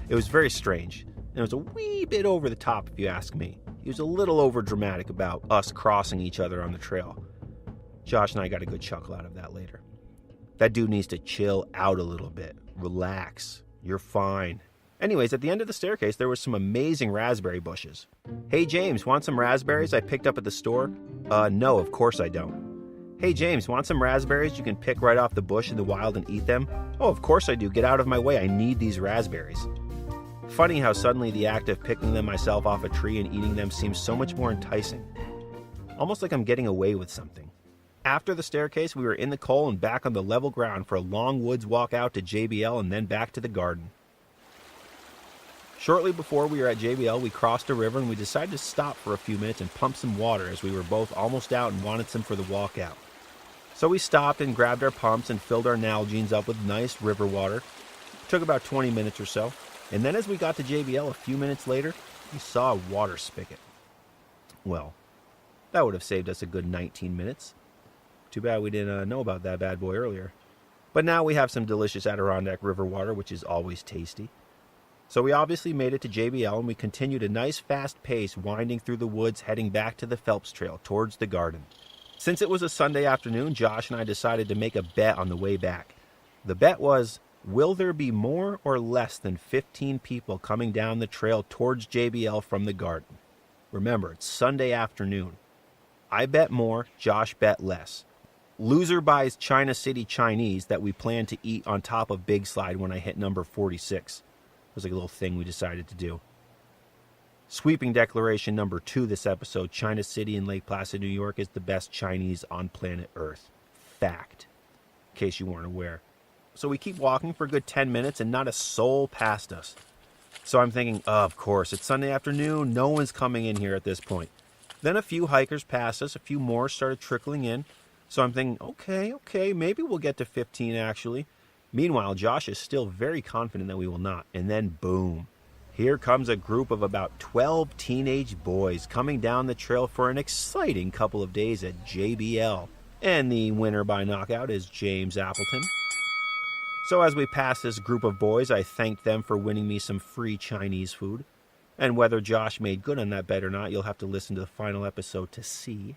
It was very strange, and it was a wee bit over the top if you ask me. He was a little over dramatic about us crossing each other on the trail. Josh and I got a good chuckle out of that later. That dude needs to chill out a little bit. Relax. You're fine. Anyways, at the end of the staircase, there was some amazing raspberry bushes. Hey, James, want some raspberries I picked up at the store? No, of course I don't. Hey, James, want some raspberries you can pick right off the bush in the wild and eat them? Oh, of course I do. Get out of my way. I need these raspberries. Funny how suddenly the act of picking them myself off a tree and eating them seems so much more enticing. Almost like I'm getting away with something. After the staircase, we were in the coal and back on the level ground for a long woods walk out to JBL and then back to the garden. Shortly before we were at JBL, we crossed a river and we decided to stop for a few minutes and pump some water as we were both almost out and wanted some for the walk out. So we stopped and grabbed our pumps and filled our Nalgene's up with nice river water. It took about 20 minutes or so. And then as we got to JBL a few minutes later, we saw a water spigot. Well, that would have saved us a good 19 minutes. Too bad we didn't know about that bad boy earlier. But now we have some delicious Adirondack river water, which is always tasty. So we obviously made it to JBL and we continued a nice fast pace winding through the woods heading back to the Phelps Trail towards the garden. Since it was a Sunday afternoon, Josh and I decided to make a bet on the way back. The bet was, will there be more or less than 15 people coming down the trail towards JBL from the garden? Remember, it's Sunday afternoon. I bet more, Josh bet less. Loser buys China City Chinese that we plan to eat on top of Big Slide when I hit number 46. It was like a little thing we decided to do. Sweeping declaration number 2 this episode, China City in Lake Placid, New York is the best Chinese on planet Earth. Fact. In case you weren't aware. So we keep walking for a good 10 minutes and not a soul passed us. So I'm thinking, of course, it's Sunday afternoon, no one's coming in here at this point. Then a few hikers passed us, a few more started trickling in. So I'm thinking, okay, maybe we'll get to 15 actually. Meanwhile, Josh is still very confident that we will not. And then boom. Here comes a group of about 12 teenage boys coming down the trail for an exciting couple of days at JBL. And the winner by knockout is James Appleton. So as we pass this group of boys, I thanked them for winning me some free Chinese food. And whether Josh made good on that bet or not, you'll have to listen to the final episode to see.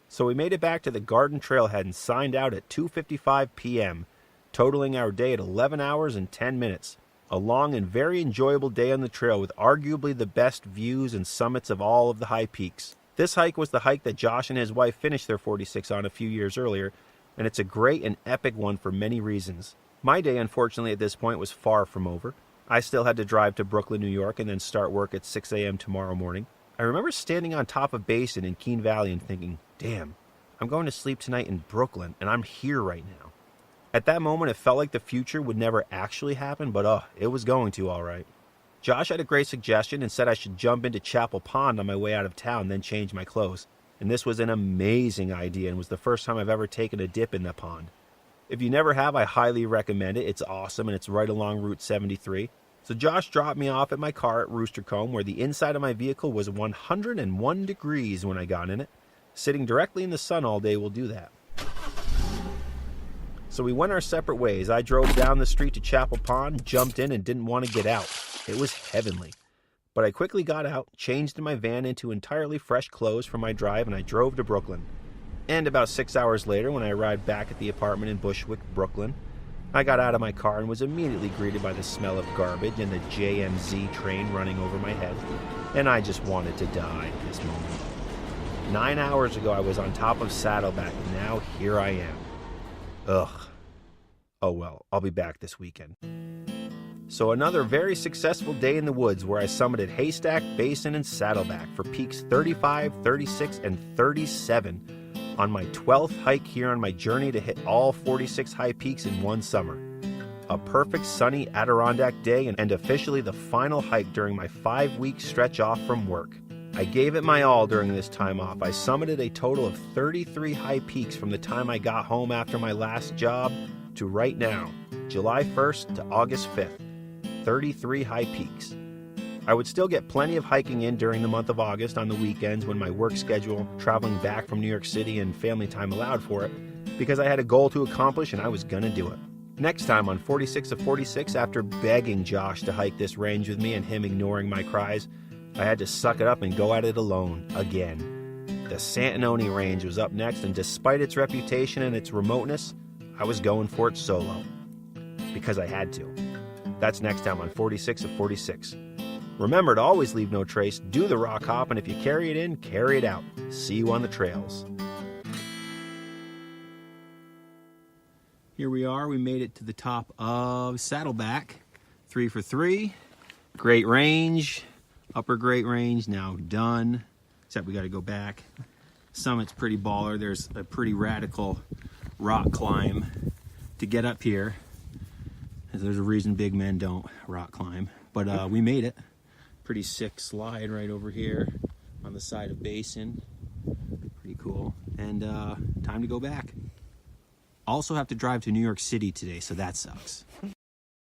So we made it back to the garden trailhead and signed out at 2:55 p.m., totaling our day at 11 hours and 10 minutes. A long and very enjoyable day on the trail with arguably the best views and summits of all of the high peaks. This hike was the hike that Josh and his wife finished their 46 on a few years earlier, and it's a great and epic one for many reasons. My day, unfortunately, at this point was far from over. I still had to drive to Brooklyn, New York, and then start work at 6 a.m. tomorrow morning. I remember standing on top of Basin in Keene Valley and thinking, damn, I'm going to sleep tonight in Brooklyn, and I'm here right now. At that moment, it felt like the future would never actually happen, but it was going to all right. Josh had a great suggestion and said I should jump into Chapel Pond on my way out of town, then change my clothes. And this was an amazing idea and was the first time I've ever taken a dip in the pond. If you never have, I highly recommend it. It's awesome, and it's right along Route 73. So Josh dropped me off at my car at Rooster Combe, where the inside of my vehicle was 101 degrees when I got in it. Sitting directly in the sun all day will do that. So we went our separate ways. I drove down the street to Chapel Pond, jumped in, and didn't want to get out. It was heavenly. But I quickly got out, changed in my van into entirely fresh clothes for my drive, and I drove to Brooklyn. And about 6 hours later, when I arrived back at the apartment in Bushwick, Brooklyn, I got out of my car and was immediately greeted by the smell of garbage and the JMZ train running over my head. And I just wanted to die at this moment. 9 hours ago, I was on top of Saddleback, and now here I am. Ugh. Oh well, I'll be back this weekend. So another very successful day in the woods where I summited Haystack, Basin, and Saddleback for peaks 35, 36, and 37 on my 12th hike here on my journey to hit all 46 high peaks in one summer. A perfect sunny Adirondack day and officially the final hike during my 5-week stretch off from work. I gave it my all during this time off. I summited a total of 33 high peaks from the time I got home after my last job to right now, July 1st to August 5th. 33 high peaks. I would still get plenty of hiking in during the month of August on the weekends when my work schedule, traveling back from New York City, and family time allowed for it, because I had a goal to accomplish and I was gonna do it. Next time on 46 of 46, after begging Josh to hike this range with me and him ignoring my cries, I had to suck it up and go at it alone again. The Santanoni Range was up next, and despite its reputation and its remoteness, I was going for it solo. Because I had to. That's next time on 46 of 46. Remember to always leave no trace, do the rock hop, and if you carry it in, carry it out. See you on the trails. Here we are, we made it to the top of Saddleback. 3 for 3. Great range, upper great range, now done. Except we gotta go back. Summit's pretty baller. There's a pretty radical rock climb to get up here. There's a reason big men don't rock climb, but we made it. Pretty sick slide right over here on the side of Basin. Pretty cool. And time to go back. Also have to drive to New York City today, so that sucks.